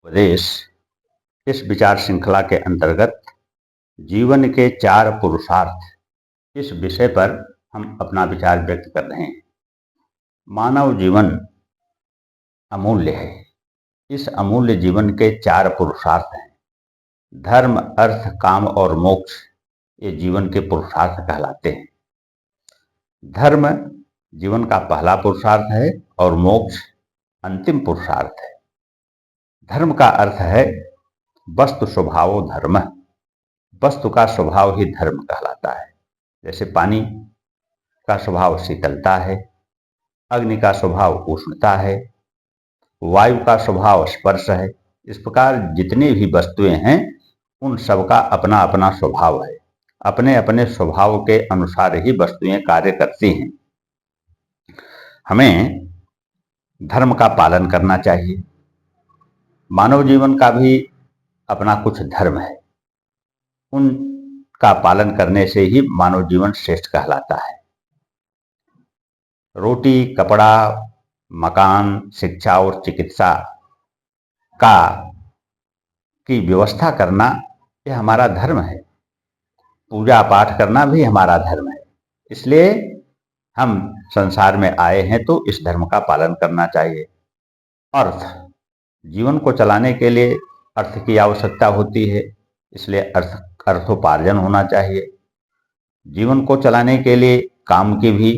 उपदेश इस विचार श्रृंखला के अंतर्गत जीवन के 4 पुरुषार्थ इस विषय पर हम अपना विचार व्यक्त कर रहे हैं। मानव जीवन अमूल्य है। इस अमूल्य जीवन के 4 पुरुषार्थ हैं। धर्म, अर्थ, काम और मोक्ष ये जीवन के पुरुषार्थ कहलाते हैं। धर्म जीवन का पहला पुरुषार्थ है और मोक्ष अंतिम पुरुषार्थ है। धर्म का अर्थ है वस्तु स्वभावो धर्म। वस्तु का स्वभाव ही धर्म कहलाता है। जैसे पानी का स्वभाव शीतलता है, अग्नि का स्वभाव उष्णता है, वायु का स्वभाव स्पर्श है। इस प्रकार जितनी भी वस्तुएं हैं उन सबका अपना अपना स्वभाव है। अपने अपने स्वभाव के अनुसार ही वस्तुएं कार्य करती हैं। हमें धर्म का पालन करना चाहिए। मानव जीवन का भी अपना कुछ धर्म है। उनका पालन करने से ही मानव जीवन श्रेष्ठ कहलाता है। रोटी, कपड़ा, मकान, शिक्षा और चिकित्सा का की व्यवस्था करना यह हमारा धर्म है। पूजा पाठ करना भी हमारा धर्म है। इसलिए हम संसार में आए हैं तो इस धर्म का पालन करना चाहिए। अर्थ, जीवन को चलाने के लिए अर्थ की आवश्यकता होती है, इसलिए अर्थोपार्जन होना चाहिए। जीवन को चलाने के लिए काम की भी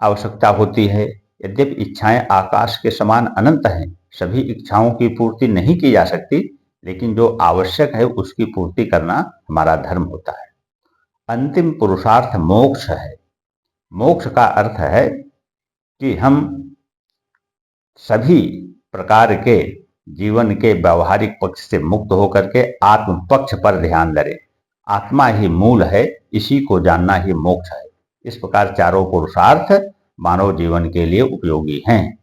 आवश्यकता होती है। यद्यपि इच्छाएं आकाश के समान अनंत हैं, सभी इच्छाओं की पूर्ति नहीं की जा सकती, लेकिन जो आवश्यक है उसकी पूर्ति करना हमारा धर्म होता है। अंतिम पुरुषार्थ मोक्ष है। मोक्ष का अर्थ है कि हम सभी प्रकार के जीवन के व्यवहारिक पक्ष से मुक्त होकर के आत्म पक्ष पर ध्यान धरें। आत्मा ही मूल है, इसी को जानना ही मोक्ष है। इस प्रकार चारों पुरुषार्थ मानव जीवन के लिए उपयोगी हैं।